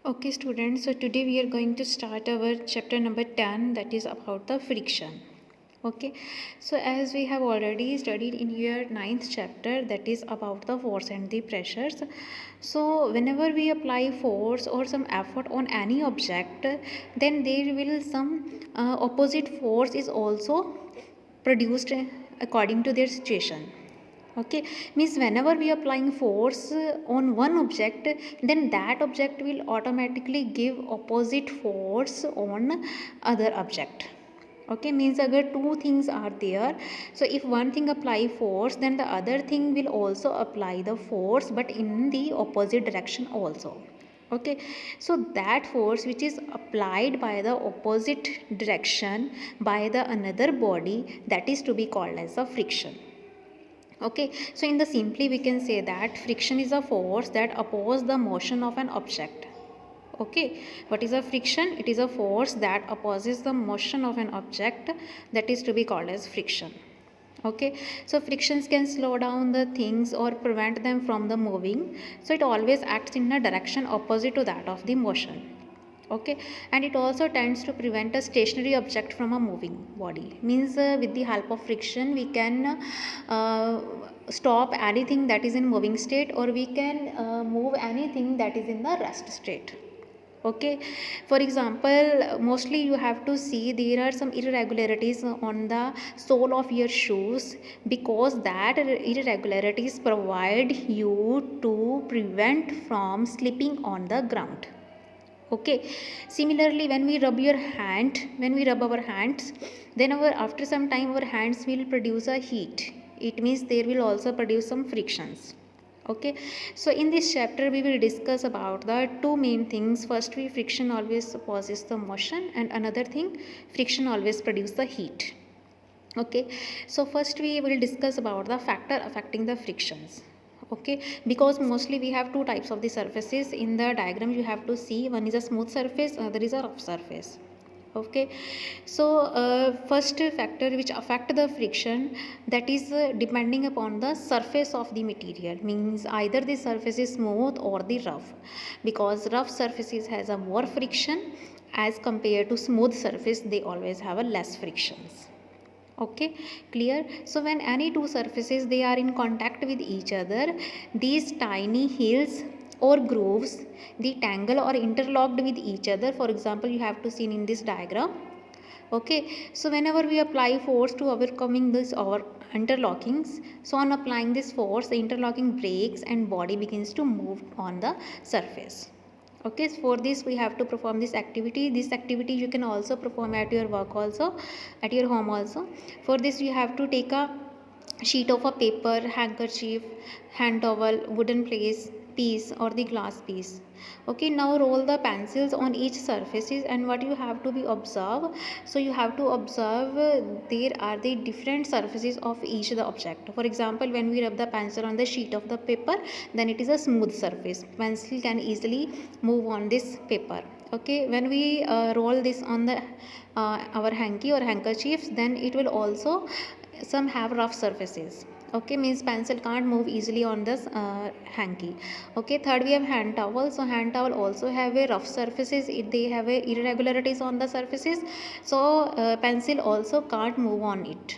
Okay, students, so today we are going to start our chapter number 10, that is about the friction. Okay, so as we have already studied in your ninth chapter, that is about the force and the pressures. So whenever we apply force or some effort on any object, then there will some opposite force is also produced according to their situation. Okay, means whenever we are applying force on one object, then that object will automatically give opposite force on other object. Okay, means agar two things are there, so if one thing apply force, then the other thing will also apply the force, but in the opposite direction also. Okay, so that force which is applied by the opposite direction by the another body, that is to be called as a friction. Okay, so in the simply we can say that friction is a force that opposes the motion of an object. Okay, what is a friction? It is a force that opposes the motion of an object, that is to be called as friction. Okay, so frictions can slow down the things or prevent them from the moving, so it always acts in a direction opposite to that of the motion. Okay, and it also tends to prevent a stationary object from a moving body, means with the help of friction we can stop anything that is in moving state, or we can move anything that is in the rest state. Okay, for example, mostly you have to see there are some irregularities on the sole of your shoes, because that irregularities provide you to prevent from slipping on the ground. Okay, similarly when we rub our hands, then after some time our hands will produce a heat. It means there will also produce some frictions. Okay, so in this chapter we will discuss about the two main things. First, we friction always causes the motion, and another thing, friction always produce the heat. Okay, so first we will discuss about the factor affecting the frictions. Okay, because mostly we have two types of the surfaces in the diagram. You have to see, one is a smooth surface, other is a rough surface. Okay, so first factor which affect the friction, that is depending upon the surface of the material, means either the surface is smooth or the rough, because rough surfaces has a more friction as compared to smooth surface, they always have a less frictions. Okay, clear. So when any two surfaces they are in contact with each other, these tiny hills or grooves, they tangle or interlocked with each other. For example, you have to see in this diagram. Okay, so whenever we apply force to overcoming this or interlockings, so on applying this force, the interlocking breaks and body begins to move on the surface. Okay, so for this we have to perform this activity you can also perform at your work also, at your home also. For this you have to take a sheet of a paper, handkerchief, hand towel, wooden piece or the glass piece. Okay, now roll the pencils on each surfaces, and what you have to be observe, so you have to observe there are the different surfaces of each the object. For example, when we rub the pencil on the sheet of the paper, then it is a smooth surface, pencil can easily move on this paper. Okay, when we roll this on the our hanky or handkerchiefs, then it will also some have rough surfaces. Okay, means pencil can't move easily on this hanky. Okay, third we have hand towel. So hand towel also have a rough surfaces, they have a irregularities on the surfaces, so pencil also can't move on it.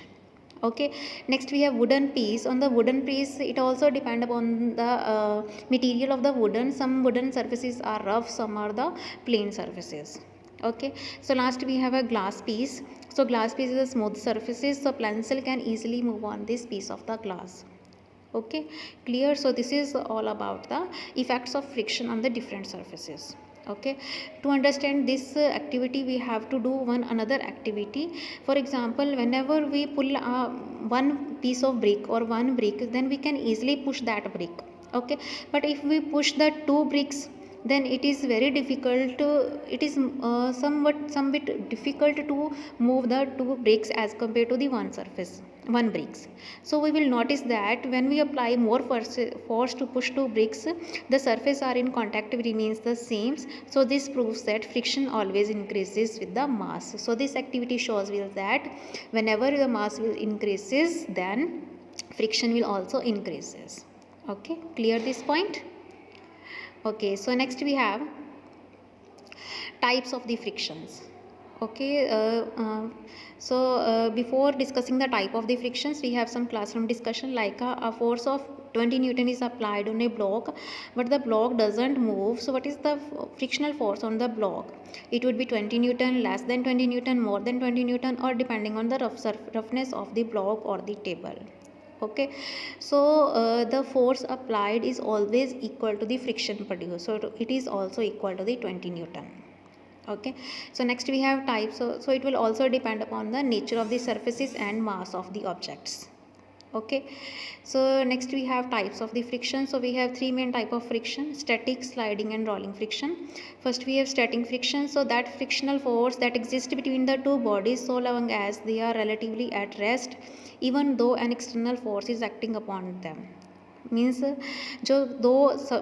Okay, next we have wooden piece. On the wooden piece, it also depend upon the material of the wooden. Some wooden surfaces are rough, some are the plain surfaces. Okay, so last we have a glass piece. So glass piece is a smooth surfaces, so pencil can easily move on this piece of the glass. Okay, clear. So this is all about the effects of friction on the different surfaces. Okay, to understand this activity we have to do one another activity. For example, whenever we pull one piece of brick or one brick, then we can easily push that brick. Okay, but if we push the two bricks, then it is very difficult it is some bit difficult to move the two bricks as compared to the one surface, one bricks. So we will notice that when we apply more force to push two bricks, the surface are in contact remains the same. So this proves that friction always increases with the mass. So this activity shows will that whenever the mass will increases, then friction will also increases. Okay, clear this point. Okay, so next we have types of the frictions. Okay, before discussing the type of the frictions, we have some classroom discussion like a force of 20 Newton is applied on a block, but the block doesn't move. So what is the frictional force on the block? It would be 20 Newton, less than 20 Newton, more than 20 Newton, or depending on the roughness of the block or the table. Okay, so the force applied is always equal to the friction produced, so it is also equal to the 20 Newton. Okay, so next we have types, so it will also depend upon the nature of the surfaces and mass of the objects. Okay, so next we have types of the friction. So we have three main type of friction: static, sliding and rolling friction. First we have static friction. So that frictional force that exists between the two bodies so long as they are relatively at rest, even though an external force is acting upon them. Means जो दो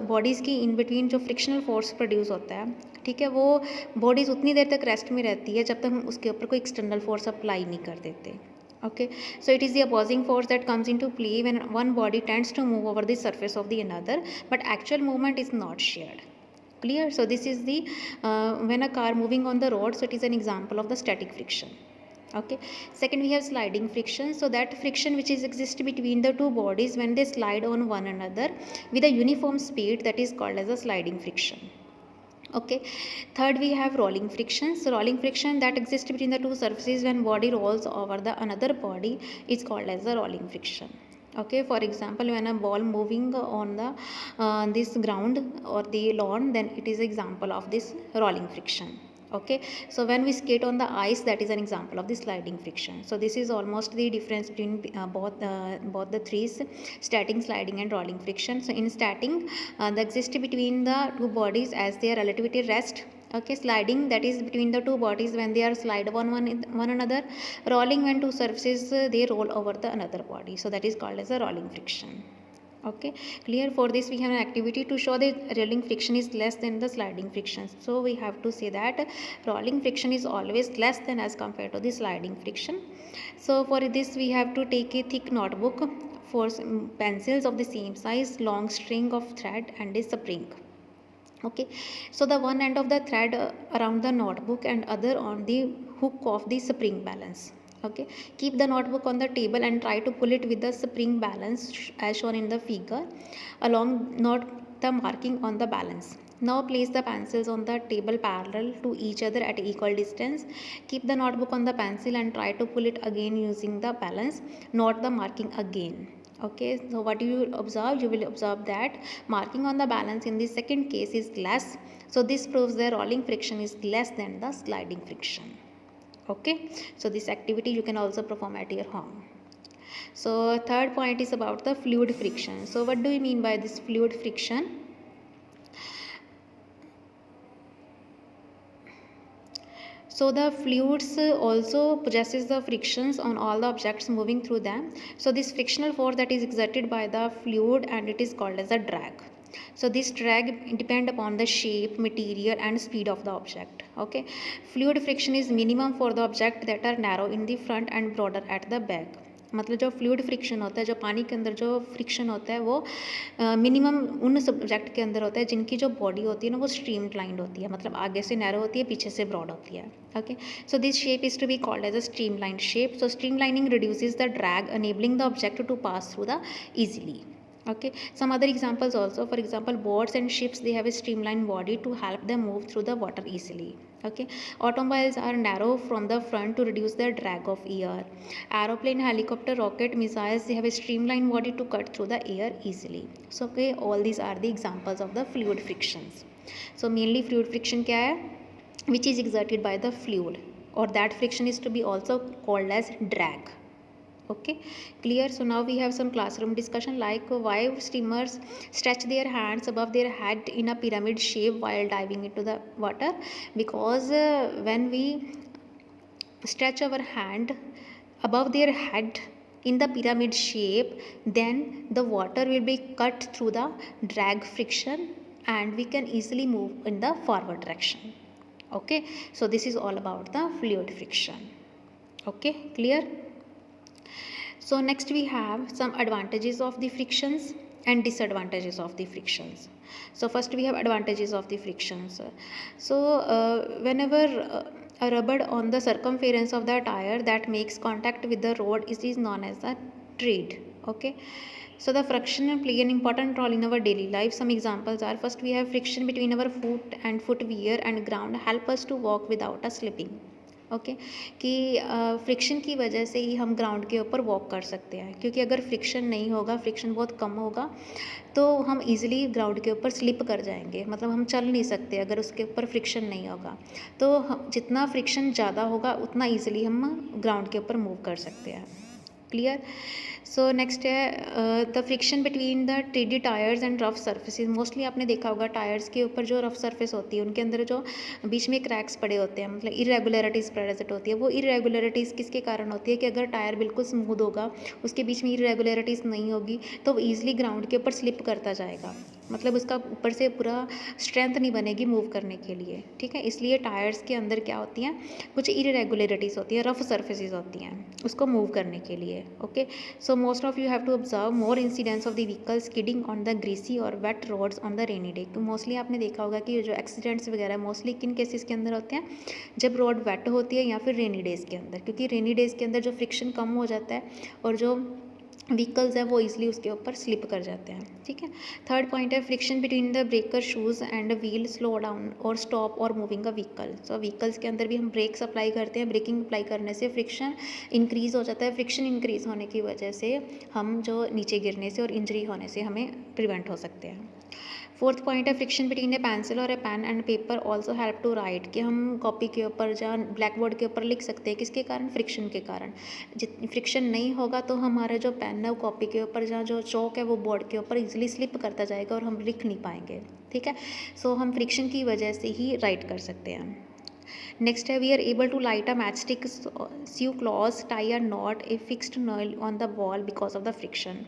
bodies की in between जो frictional force produce होता है, ठीक है, वो bodies उतनी देर तक रेस्ट में रहती है जब तक हम उसके ऊपर कोई एक्सटर्नल फोर्स अप्लाई नहीं कर देते. Okay, so it is the opposing force that comes into play when one body tends to move over the surface of the another, but actual movement is not shared. Clear? So this is the when a car moving on the road, so it is an example of the static friction. Okay, second we have sliding friction. So that friction which is exist between the two bodies when they slide on one another with a uniform speed, that is called as a sliding friction. Okay, third we have rolling friction. So rolling friction that exists between the two surfaces when body rolls over the another body is called as the rolling friction. Okay, for example, when a ball moving on the this ground or the lawn, then it is example of this rolling friction. Okay, so when we skate on the ice, that is an example of the sliding friction. So this is almost the difference between both the three: static, sliding and rolling friction. So in static, the exist between the two bodies as they are relatively rest. Okay, sliding that is between the two bodies when they are slide on one another. Rolling when two surfaces they roll over the another body, so that is called as a rolling friction. Okay, clear? For this we have an activity to show that rolling friction is less than the sliding friction. So we have to say that rolling friction is always less than as compared to the sliding friction. So for this we have to take a thick notebook, for pencils of the same size, long string of thread and a spring. Okay, so the one end of the thread around the notebook and other on the hook of the spring balance. Okay, keep the notebook on the table and try to pull it with the spring balance as shown in the figure along not the marking on the balance. Now place the pencils on the table parallel to each other at equal distance. Keep the notebook on the pencil and try to pull it again using the balance, not the marking again. Okay, so what you will observe? You will observe that marking on the balance in the second case is less. So this proves the rolling friction is less than the sliding friction. Okay, so this activity you can also perform at your home. So third point is about the fluid friction. So what do we mean by this fluid friction? So the fluids also possesses the frictions on all the objects moving through them. So this frictional force that is exerted by the fluid, and it is called as a drag. So this drag depend upon the shape, material and speed of the object. Okay, fluid friction is minimum for the object that are narrow in the front and broader at the back. मतलब जो fluid friction होता है, जो पानी के अंदर जो friction होता है, वो मिनिमम उन सब्जेक्ट के अंदर होता है जिनकी जो बॉडी होती है ना वो स्ट्रीम लाइंड होती है, मतलब आगे से नैरो होती है, पीछे से ब्रॉड होती है. Okay, so this shape is to be called as a streamline shape. So streamlining reduces the drag enabling the object to pass through the easily. Okay, some other examples also. For example, boats and ships, they have a streamlined body to help them move through the water easily. Okay, automobiles are narrow from the front to reduce the drag of air. Aeroplane, helicopter, rocket, missiles, they have a streamlined body to cut through the air easily. So okay, all these are the examples of the fluid frictions. So mainly fluid friction क्या है? Which is exerted by the fluid, or that friction is to be also called as drag. Okay, clear? So now we have some classroom discussion like why swimmers stretch their hands above their head in a pyramid shape while diving into the water. Because when we stretch our hand above their head in the pyramid shape, then the water will be cut through the drag friction and we can easily move in the forward direction. Okay, so this is all about the fluid friction. Okay, clear? So next we have some advantages of the frictions and disadvantages of the frictions. So first we have advantages of the frictions. So whenever a rubber on the circumference of the tire that makes contact with the road is known as a tread. Okay, so the friction play an important role in our daily life. Some examples are, first we have friction between our foot and footwear and ground help us to walk without a slipping. Okay कि friction की वजह से ही हम ground के ऊपर walk कर सकते हैं, क्योंकि अगर फ्रिक्शन नहीं होगा, फ्रिक्शन बहुत कम होगा, तो हम इजीली ग्राउंड के ऊपर स्लिप कर जाएंगे, मतलब हम चल नहीं सकते अगर उसके ऊपर फ्रिक्शन नहीं होगा। तो जितना फ्रिक्शन ज़्यादा होगा उतना इजीली हम ग्राउंड के ऊपर मूव कर सकते हैं। क्लियर। सो नेक्स्ट है the friction between the teddy tyres and rough surfaces. Mostly आपने देखा होगा टायर्स के ऊपर जो रफ सर्फेस होती है उनके अंदर जो बीच में क्रैक्स पड़े होते हैं, मतलब इरेगुलरिटीज़ प्रेजेंट होती है। वो इरेगुलरिटीज़ किसके कारण होती है कि अगर टायर बिल्कुल स्मूथ होगा, उसके बीच में इरेगुलरिटीज़ नहीं होगी, तो वो ईजिली ग्राउंड के ऊपर स्लिप करता जाएगा, मतलब उसका ऊपर से पूरा स्ट्रेंथ नहीं बनेगी मूव करने के लिए। ठीक है, इसलिए टायर्स के अंदर क्या होती हैं, कुछ इरेगुलरिटीज़ होती है, रफ सर्फेसिस होती हैं उसको मूव करने के लिए। Okay, so most of you have to observe more incidents of the vehicle skidding on the greasy or wet roads on the rainy day। तो मोस्टली आपने देखा होगा कि जो एक्सीडेंट्स वगैरह मोस्टली किन केसेस के अंदर होते हैं, जब रोड वेट होती है या फिर रेनी डेज़ के अंदर, क्योंकि रेनी डेज़ के अंदर जो फ्रिक्शन कम हो जाता है और जो व्हीकल्स है वो इजीली उसके ऊपर स्लिप कर जाते हैं। ठीक है। थर्ड पॉइंट है friction between the breaker shoes and wheel slow down और स्टॉप और moving a vehicle. So vehicles के अंदर भी हम ब्रेक्स अप्लाई करते हैं, ब्रेकिंग अप्लाई करने से फ्रिक्शन इंक्रीज़ हो जाता है। फ्रिक्शन इंक्रीज़ होने की वजह से हम जो नीचे गिरने से और इंजरी होने से हमें प्रिवेंट हो सकते हैं। फोर्थ पॉइंट है फ्रिक्शन बिटवीन ए पेंसिल और a pen and paper also help to write, कि हम कॉपी के ऊपर जहाँ ब्लैक बोर्ड के ऊपर लिख सकते हैं, किसके कारण, फ्रिक्शन के कारण। जितनी फ्रिक्शन नहीं होगा तो हमारा जो पेन है वो कॉपी के ऊपर, जहाँ जो चौक है वो बोर्ड के ऊपर इजीली स्लिप करता जाएगा और हम लिख नहीं पाएंगे। ठीक है, सो हम फ्रिक्शन की वजह से ही राइट कर सकते हैं। नेक्स्ट है we are able to light a match stick, sew clothes, tie a knot a fixed nail on the wall because of the friction.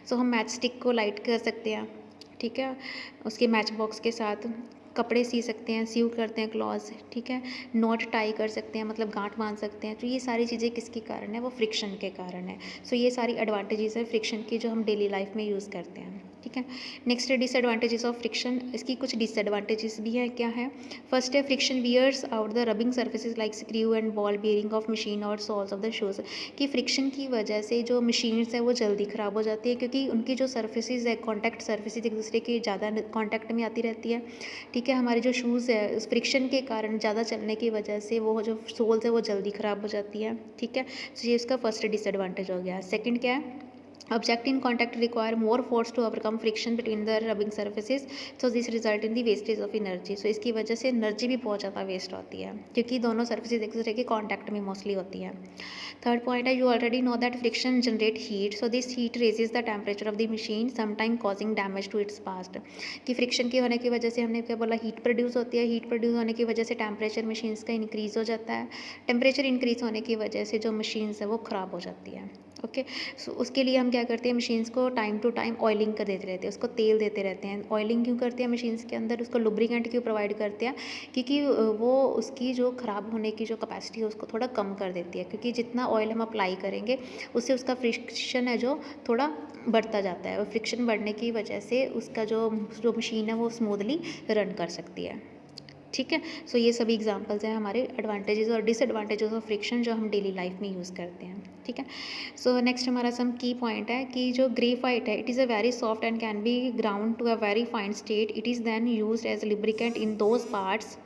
So हम मैच स्टिक को लाइट कर सकते हैं, ठीक है, उसके मैच बॉक्स के साथ कपड़े सी सकते हैं, सीव करते हैं क्लॉज, ठीक है, नॉट टाई कर सकते हैं, मतलब गांठ बांध सकते हैं। तो ये सारी चीज़ें किसके कारण है, वो फ्रिक्शन के कारण है। सो ये सारी एडवांटेजेस है फ्रिक्शन की जो हम डेली लाइफ में यूज़ करते हैं। ठीक है, नेक्स्ट है डिसएडवांटेजेस ऑफ फ्रिक्शन। इसकी कुछ डिसएडवांटेजेस भी है, क्या है, फर्स्ट है friction wears out the rubbing surfaces like screw and ball bearing of machine और सोल्स ऑफ द शूज़। कि फ्रिक्शन की वजह से जो मशीन्स है वो जल्दी ख़राब हो जाती है, क्योंकि उनकी जो सर्फेसिस है, कॉन्टैक्ट सर्फेसिस एक दूसरे के ज़्यादा कॉन्टैक्ट में आती रहती है। ठीक है, हमारे जो शूज़ है उस फ्रिक्शन के कारण ज़्यादा चलने की वजह से वो जो सोल्स है वो जल्दी ख़राब हो जाती है। ठीक है, तो ये इसका फर्स्ट डिसएडवांटेज हो गया। सेकंड क्या है, object in contact require more force to overcome friction between the rubbing surfaces, so this result in the wastage of energy। so इसकी वजह से एनर्जी भी बहुत ज़्यादा वेस्ट होती है, क्योंकि दोनों सर्फेसिस एक दूसरे के कॉन्टैक्ट में मोस्टली होती है। थर्ड पॉइंट है, you already know that friction generate heat, so this heat raises the temperature of the machine sometime causing damage to its parts. कि फ्रिक्शन के होने की वजह से हमने क्या बोला, हीट प्रोड्यूस होती है, हीट प्रोड्यूस होने की वजह से टेम्परेचर मशीन्स का इंक्रीज़ हो जाता है, टेम्परेचर इंक्रीज़ होने की वजह से जो मशीन्स है वो ख़राब हो जाती है। ओके, सो उसके लिए हम क्या करते हैं, मशीन्स को टाइम टू टाइम ऑयलिंग कर देते रहते हैं, उसको तेल देते रहते हैं। ऑयलिंग क्यों करते हैं मशीन्स के अंदर, उसको लुब्रिकेंट क्यों प्रोवाइड करते हैं, क्योंकि वो उसकी जो ख़राब होने की जो कैपेसिटी है उसको थोड़ा कम कर देती है, क्योंकि जितना ऑयल हम अप्लाई करेंगे उससे उसका फ्रिक्शन है जो थोड़ा बढ़ता जाता है, और फ्रिक्शन बढ़ने की वजह से उसका जो मशीन है वो स्मूथली रन कर सकती है। ठीक है, सो ये सभी एग्जांपल्स हैं हमारे एडवांटेजेस और डिसएडवांटेजेस ऑफ फ्रिक्शन जो हम डेली लाइफ में यूज़ करते हैं। ठीक है, सो नेक्स्ट हमारा सम की पॉइंट है कि जो ग्रेफाइट है, it is a very soft and can be ground to a very fine state, it is then used as lubricant in those parts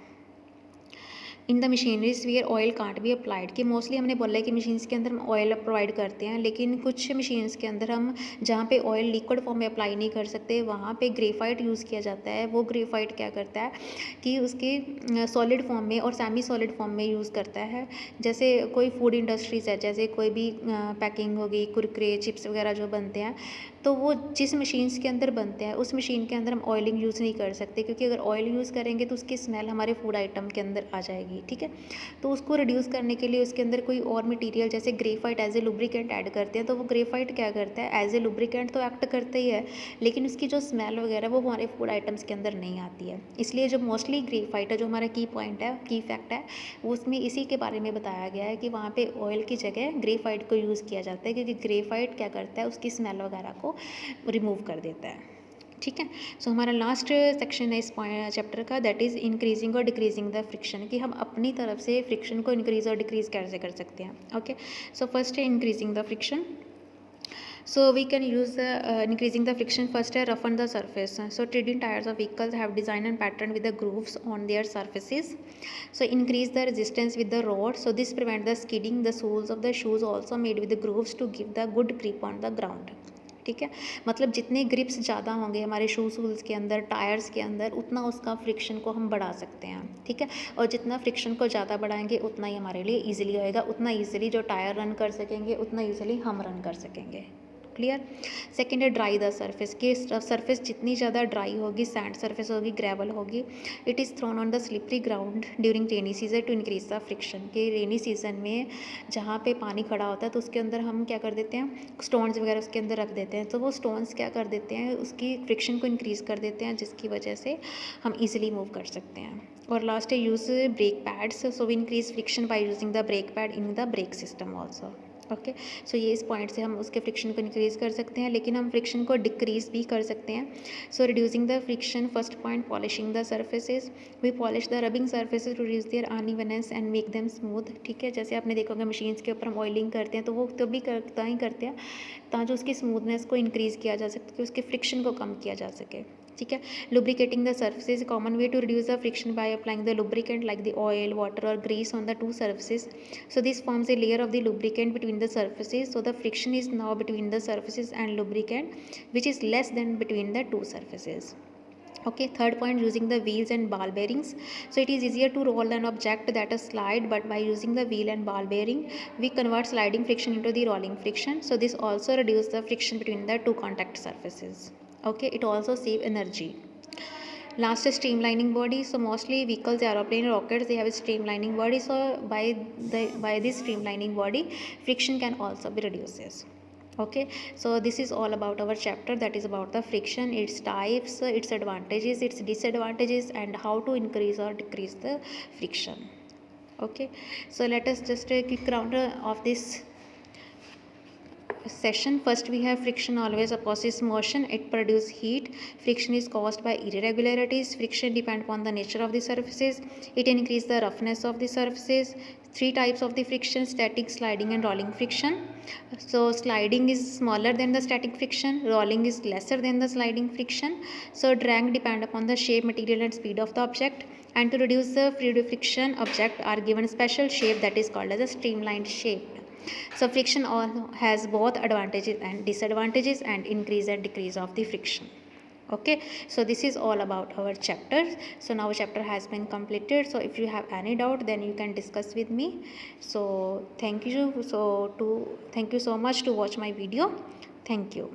in the machineries where oil can't be applied. कि mostly हमने बोला है कि machines के अंदर हम oil provide करते हैं, लेकिन कुछ मशीन्स के अंदर हम जहाँ पे ऑयल लिक्विड फॉर्म में अप्लाई नहीं कर सकते वहाँ पे ग्रेफाइट यूज़ किया जाता है। वो ग्रेफाइट क्या करता है कि उसके सॉलिड फॉर्म में और सेमी सॉलिड फॉर्म में यूज़ करता है। जैसे कोई फूड इंडस्ट्रीज़ है, जैसे कोई भी पैकिंग हो गई, कुरकुरे चिप्स वगैरह जो बनते हैं, तो वो जिस मशीन्स के अंदर बनते हैं उस मशीन के अंदर हम ऑयलिंग यूज़ नहीं कर सकते, क्योंकि अगर ऑयल यूज़ करेंगे तो उसकी स्मेल हमारे फूड आइटम के अंदर आ जाएगी। ठीक है, तो उसको रिड्यूस करने के लिए उसके अंदर कोई और मटेरियल जैसे graphite as a lubricant add करते हैं। तो वो ग्रेफाइट क्या करता है, एज ए लुब्रिकेंट तो एक्ट करता ही है, लेकिन उसकी जो स्मेल वगैरह वो हमारे फूड आइटम्स के अंदर नहीं आती है। इसलिए जो मोस्टली ग्रेफाइट है, जो हमारा की पॉइंट है, की फैक्ट है, वो उसमें इसी के बारे में बताया गया है कि वहाँ पे ऑयल की जगह ग्रेफाइट को यूज़ किया जाता है, क्योंकि ग्रेफाइट क्या करता है, उसकी स्मेल वगैरह को रिमूव कर देता है। ठीक है। सो हमारा लास्ट सेक्शन है इस चैप्टर का, दैट इज़ इंक्रीजिंग और डिक्रीजिंग द फ्रिक्शन, कि हम अपनी तरफ से फ्रिक्शन को इंक्रीज और डिक्रीज कैसे कर सकते हैं। ओके, सो फर्स्ट है increasing the friction. So we can use the increasing the friction. First, roughen the surface. So treading tires of vehicles have designed and patterned with the grooves on their surfaces. So increase the resistance with the rod. So this prevent the skidding. The soles of the shoes also made with the grooves to give the good grip on the ground. ठीक है, मतलब जितने grips ज़्यादा होंगे हमारे shoes wools के अंदर, tyres के अंदर, उतना उसका फ्रिक्शन को हम बढ़ा सकते हैं. ठीक है, और जितना फ्रिक्शन को ज़्यादा बढ़ाएंगे उतना ही हमारे लिए ईजिली होएगा, उतना ईजिली जो टायर रन कर सकेंगे उतना ईजिली हम रन कर सकेंगे. क्लियर. सेकेंड है ड्राई द सरफेस, कि सरफेस जितनी ज़्यादा ड्राई होगी, सैंड सरफेस होगी, ग्रेवल होगी, it is thrown on the slippery ground during rainy season two increase the friction. कि रेनी सीजन में जहाँ पे पानी खड़ा होता है तो उसके अंदर हम क्या कर देते हैं, स्टोन्स वगैरह उसके अंदर रख देते हैं, तो वो स्टोन्स क्या कर देते हैं, उसकी फ्रिक्शन को इंक्रीज़ कर देते हैं, जिसकी वजह से हम ईजिली मूव कर सकते हैं. और लास्ट है use brake pads. So we increase friction by using the brake pad in the brake system also. Okay, so ये इस पॉइंट से हम उसके फ्रिक्शन को इंक्रीज़ कर सकते हैं, लेकिन हम फ्रिक्शन को डिक्रीज़ भी कर सकते हैं. So reducing the friction, first point polishing the surfaces. We polish the rubbing surfaces to reduce their unevenness and make them smooth. ठीक है, जैसे आपने देखा होगा मशीन्स के ऊपर हम ऑयलिंग करते हैं तो वो तो भी करता ही करते हैं ताकि उसकी स्मूथनेस को इंक्रीज़ किया जा सके, उसके फ्रिक्शन को कम किया जा सके. ठीक है, lubricating the surfaces, common way to reduce the friction by applying the lubricant like the oil, water or grease on the two surfaces. So this forms a layer of the lubricant between the surfaces, so the friction is now between the surfaces and lubricant, which is less than between the two surfaces. Okay, third point, using the wheels and ball bearings. So it is easier to roll an object that is slide, but by using the wheel and ball bearing we convert sliding friction into the rolling friction. So this also reduces the friction between the two contact surfaces. Okay, it also save energy. Last is streamlining body. So mostly vehicles, aeroplane, rockets, they have a streamlining body. So by this streamlining body, friction can also be reduces. Okay, so this is all about our chapter, that is about the friction, its types, its advantages, its disadvantages, and how to increase or decrease the friction. Okay, so let us just take a quick round of this session. First we have friction always opposes motion, it produces heat. Friction is caused by irregularities. Friction depends upon the nature of the surfaces, it increases the roughness of the surfaces. Three types of the friction: static, sliding and rolling friction. So sliding is smaller than the static friction, rolling is lesser than the sliding friction. So drag depend upon the shape, material and speed of the object, and to reduce the friction, object are given special shape that is called as a streamlined shape. So friction has both advantages and disadvantages, and increase and decrease of the friction. Okay, so this is all about our chapter. So now chapter has been completed. So if you have any doubt, then you can discuss with me. So thank you so much to watch my video. Thank you.